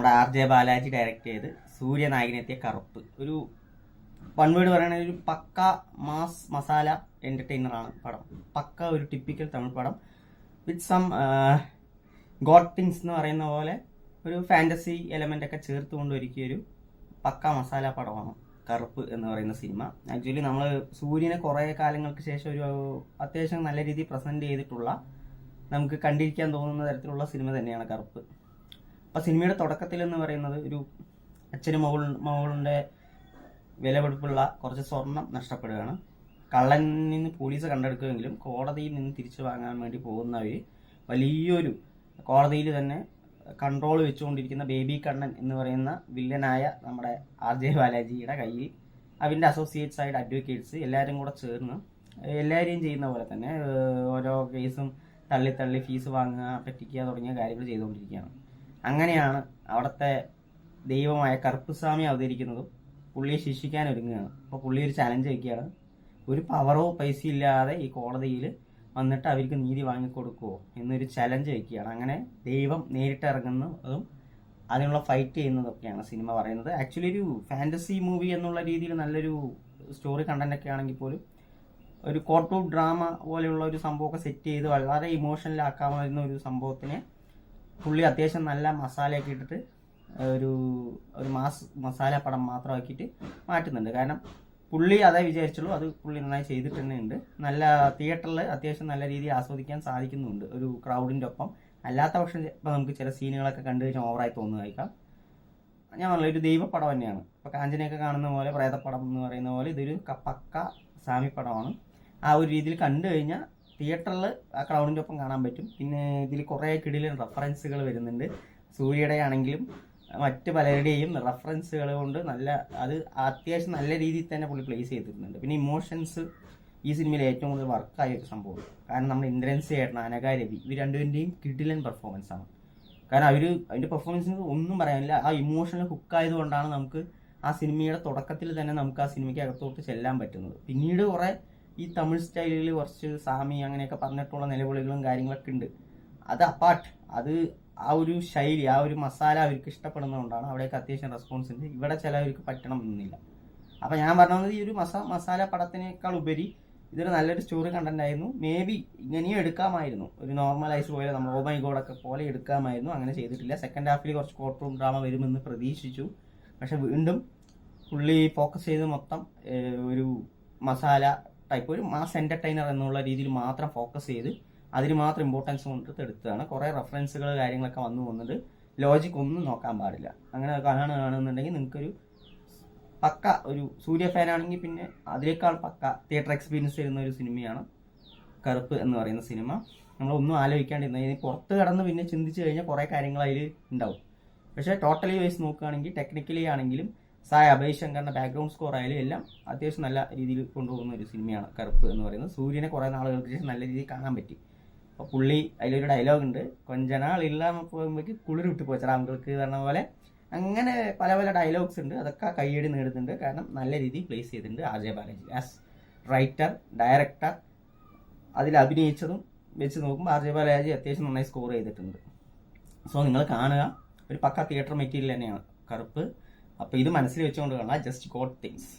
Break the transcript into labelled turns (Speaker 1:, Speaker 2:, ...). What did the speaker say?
Speaker 1: നമ്മുടെ RJ Balaji direct ചെയ്ത് സൂര്യ നായകനെത്തിയ കറുപ്പ്. ഒരു വൺ വേർഡ് പറയുകയാണെങ്കിൽ ഒരു പക്ക മാസ് മസാല എൻ്റർടൈനറാണ് പടം. പക്ക ഒരു ടിപ്പിക്കൽ തമിഴ് പടം വിത്ത് സം ഗോഡ് തിങ്സ് എന്ന് പറയുന്ന പോലെ ഒരു ഫാൻറ്റസി എലമെൻ്റ് ഒക്കെ ചേർത്തുകൊണ്ട് ഒരുക്കിയൊരു പക്ക മസാല പടമാണ് കറുപ്പ് എന്ന് പറയുന്ന സിനിമ. ആക്ച്വലി നമ്മൾ സൂര്യനെ കുറേ കാലങ്ങൾക്ക് ശേഷം ഒരു അത്യാവശ്യം നല്ല രീതിയിൽ പ്രസൻറ്റ് ചെയ്തിട്ടുള്ള, നമുക്ക് കണ്ടിരിക്കാൻ തോന്നുന്ന തരത്തിലുള്ള സിനിമ തന്നെയാണ് കറുപ്പ്. അപ്പം സിനിമയുടെ തുടക്കത്തിൽ എന്ന് പറയുന്നത് ഒരു അച്ഛനും മകളുടെ വിലപിടിപ്പുള്ള കുറച്ച് സ്വർണം നഷ്ടപ്പെടുകയാണ്. കള്ളനിൽ നിന്ന് പോലീസ് കണ്ടെടുക്കുമെങ്കിലും കോടതിയിൽ നിന്ന് തിരിച്ചു വാങ്ങാൻ വേണ്ടി പോകുന്നവർ വലിയൊരു കോടതിയിൽ തന്നെ കൺട്രോൾ വെച്ചുകൊണ്ടിരിക്കുന്ന ബേബി കണ്ണൻ എന്ന് പറയുന്ന വില്ലനായ നമ്മുടെ RJ ബാലാജിയുടെ കയ്യിൽ അവൻ്റെ അസോസിയേറ്റ്സ് ആയിട്ട് അഡ്വക്കേറ്റ്സ് എല്ലാവരും കൂടെ ചേർന്ന് എല്ലാവരെയും ചെയ്യുന്ന പോലെ തന്നെ ഓരോ കേസും തള്ളി ഫീസ് വാങ്ങുക, പറ്റിക്കുക തുടങ്ങിയ കാര്യങ്ങൾ ചെയ്തുകൊണ്ടിരിക്കുകയാണ്. അങ്ങനെയാണ് അവിടുത്തെ ദൈവമായ കറുപ്പുസ്വാമി അവതരിക്കുന്നതും പുള്ളിയെ ശിക്ഷിക്കാൻ ഒരുങ്ങുകയാണ്. അപ്പോൾ പുള്ളി ഒരു ചലഞ്ച് വയ്ക്കുകയാണ്, ഒരു പവറോ പൈസ ഇല്ലാതെ ഈ കോടതിയിൽ വന്നിട്ട് അവർക്ക് നീതി വാങ്ങിക്കൊടുക്കുമോ എന്നൊരു ചലഞ്ച് വയ്ക്കുകയാണ്. അങ്ങനെ ദൈവം നേരിട്ട് ഇറങ്ങുന്നതും അതിനുള്ള ഫൈറ്റ് ചെയ്യുന്നതൊക്കെയാണ് സിനിമ പറയുന്നത്. ആക്ച്വലി ഒരു ഫാൻറ്റസി മൂവി എന്നുള്ള രീതിയിൽ നല്ലൊരു സ്റ്റോറി കണ്ടൻ്റൊക്കെ ആണെങ്കിൽ പോലും ഒരു കോർട്ട് ഓഫ് ഡ്രാമ പോലെയുള്ള ഒരു സംഭവമൊക്കെ സെറ്റ് ചെയ്ത് വളരെ ഇമോഷണലാക്കാവുന്ന ഒരു സംഭവത്തിനെ പുള്ളി അത്യാവശ്യം നല്ല മസാലയൊക്കെ ഇട്ടിട്ട് ഒരു മാസ് മസാല പടം മാത്രമാക്കിയിട്ട് മാറ്റുന്നുണ്ട്. കാരണം പുള്ളി അതേ വിചാരിച്ചുള്ളൂ, അത് പുള്ളി നന്നായി ചെയ്തിട്ട് തന്നെ ഉണ്ട്. നല്ല തിയേറ്ററിൽ അത്യാവശ്യം നല്ല രീതിയിൽ ആസ്വദിക്കാൻ സാധിക്കുന്നുണ്ട് ഒരു ക്രൗഡിൻ്റെ ഒപ്പം. അല്ലാത്ത പക്ഷം ഇപ്പം നമുക്ക് ചില സീനുകളൊക്കെ കണ്ടു കഴിഞ്ഞാൽ ഓവറായി തോന്നുന്നതായിരിക്കാം. ഞാൻ പറഞ്ഞില്ല, ഒരു ദൈവപ്പടം തന്നെയാണ്. ഇപ്പോൾ കാഞ്ചനയൊക്കെ കാണുന്ന പോലെ, പ്രേതപ്പടം എന്ന് പറയുന്ന പോലെ ഇതൊരു പക്ക സാമി പടമാണ്. ആ ഒരു രീതിയിൽ കണ്ടു കഴിഞ്ഞാൽ തിയേറ്ററിൽ ആ ക്രൗഡിൻ്റെ ഒപ്പം കാണാൻ പറ്റും. പിന്നെ ഇതിൽ കുറേ കിടിലൻ റെഫറൻസുകൾ വരുന്നുണ്ട്. സൂര്യയുടെ ആണെങ്കിലും മറ്റ് പലരുടെയും റെഫറൻസുകൾ കൊണ്ട് അത് അത്യാവശ്യം നല്ല രീതിയിൽ തന്നെ പുള്ളി പ്ലേസ് ചെയ്തിരുന്നുണ്ട്. പിന്നെ ഇമോഷൻസ് ഈ സിനിമയിൽ ഏറ്റവും കൂടുതൽ വർക്കായ ഒരു സംഭവം. കാരണം നമ്മൾ ഇന്ദ്രൻസ് ചേട്ടൻ, അനഘ രവി, ഇവർ രണ്ടുപേരുടെയും കിടിലൻ പെർഫോമൻസാണ്. കാരണം അതിൻ്റെ പെർഫോമൻസിന് ഒന്നും പറയാനില്ല. ആ ഇമോഷണൽ ഹുക്കായതുകൊണ്ടാണ് നമുക്ക് ആ സിനിമയുടെ തുടക്കത്തിൽ തന്നെ നമുക്ക് ആ സിനിമയ്ക്ക് അകത്തോട്ട് ചെല്ലാൻ പറ്റുന്നത്. പിന്നീട് കുറേ ഈ തമിഴ് സ്റ്റൈലിൽ കുറച്ച് സാമി അങ്ങനെയൊക്കെ പറഞ്ഞിട്ടുള്ള നിലവിളികളും കാര്യങ്ങളൊക്കെ ഉണ്ട്. അത് അപ്പാർട്ട്, അത് ആ ഒരു ശൈലി, ആ ഒരു മസാല അവർക്ക് ഇഷ്ടപ്പെടുന്നതുകൊണ്ടാണ് അവിടെയൊക്കെ അത്യാവശ്യം റെസ്പോൺസ് ഉണ്ട്. ഇവിടെ ചിലവർക്ക് പറ്റണം എന്നില്ല. അപ്പം ഞാൻ പറഞ്ഞത് ഈ ഒരു മസാല പടത്തിനേക്കാൾ ഉപരി ഇതൊരു നല്ലൊരു സ്റ്റോറി കണ്ടന്റ് ആയിരുന്നു. മേ ബി ഇങ്ങനെയും എടുക്കാമായിരുന്നു, ഒരു നോർമലൈസ് പോലെ നമ്മൾ ഓ മൈ ഗോഡൊക്കെ പോലെ എടുക്കാമായിരുന്നു. അങ്ങനെ ചെയ്തിട്ടില്ല. സെക്കൻഡ് ഹാഫിൽ കുറച്ച് കോർട്ട് റൂം ഡ്രാമ വരുമെന്ന് പ്രതീക്ഷിച്ചു. പക്ഷെ വീണ്ടും പുള്ളി ഫോക്കസ് ചെയ്ത് മൊത്തം ഒരു മസാല ടൈപ്പ്, ഒരു മാസ് എൻ്റർടൈനർ എന്നുള്ള രീതിയിൽ മാത്രം ഫോക്കസ് ചെയ്ത് അതിന് മാത്രം ഇമ്പോർട്ടൻസ് കൊണ്ടിട്ട് എടുത്തതാണ്. കുറേ റെഫറൻസുകൾ കാര്യങ്ങളൊക്കെ വന്നു പോകുന്നുണ്ട്. ലോജിക് ഒന്നും നോക്കാൻ പാടില്ല. അങ്ങനെ കാണുകയാണെന്നുണ്ടെങ്കിൽ നിങ്ങൾക്കൊരു പക്ക ഒരു സൂര്യ ഫാനാണെങ്കിൽ പിന്നെ അതിനേക്കാൾ പക്ക തിയേറ്റർ എക്സ്പീരിയൻസ് തരുന്ന ഒരു സിനിമയാണ് കറുപ്പ് എന്ന് പറയുന്ന സിനിമ. നമ്മളൊന്നും ആലോചിക്കാണ്ടിരുന്ന ഇനി പുറത്ത് കടന്ന് പിന്നെ ചിന്തിച്ച് കഴിഞ്ഞാൽ കുറേ കാര്യങ്ങൾ അതിൽ ഉണ്ടാവും. പക്ഷേ ടോട്ടലി വൈസ് നോക്കുകയാണെങ്കിൽ ടെക്നിക്കലി ആണെങ്കിലും അഭയ് ശങ്കറിൻ്റെ ബാക്ക്ഗ്രൗണ്ട് സ്കോർ ആയാലും എല്ലാം അത്യാവശ്യം നല്ല രീതിയിൽ കൊണ്ടുപോകുന്ന ഒരു സിനിമയാണ് കറുപ്പ് എന്ന് പറയുന്നത്. സൂര്യനെ കുറേ നാളുകൾക്ക് ശേഷം നല്ല രീതിയിൽ കാണാൻ പറ്റി. അപ്പോൾ പുള്ളി അതിലൊരു ഡയലോഗ് ഉണ്ട്, കൊഞ്ച നാളില്ലാമ പോകുമ്പോഴേക്ക് കുളിർ വിട്ടു പോച്ചടാ അങ്കിൾക്ക് പറഞ്ഞ പോലെ. അങ്ങനെ പല പല ഡയലോഗ്സ് ഉണ്ട്. അതൊക്കെ കയ്യടി നേടുന്നുണ്ട്. കാരണം നല്ല രീതിയിൽ പ്ലേസ് ചെയ്തിട്ടുണ്ട് RJ Balaji as writer, director. അതിൽ അഭിനയിച്ചതും വെച്ച് നോക്കുമ്പോൾ RJ ബാലാജി അത്യാവശ്യം നന്നായി സ്കോർ ചെയ്തിട്ടുണ്ട്. സോ നിങ്ങൾ കാണുക, ഒരു പക്ക തിയേറ്റർ മെറ്റീരിയൽ തന്നെയാണ് കറുപ്പ്. അപ്പോൾ ഇത് മനസ്സിൽ വെച്ചുകൊണ്ട് കാണാം. Just God things.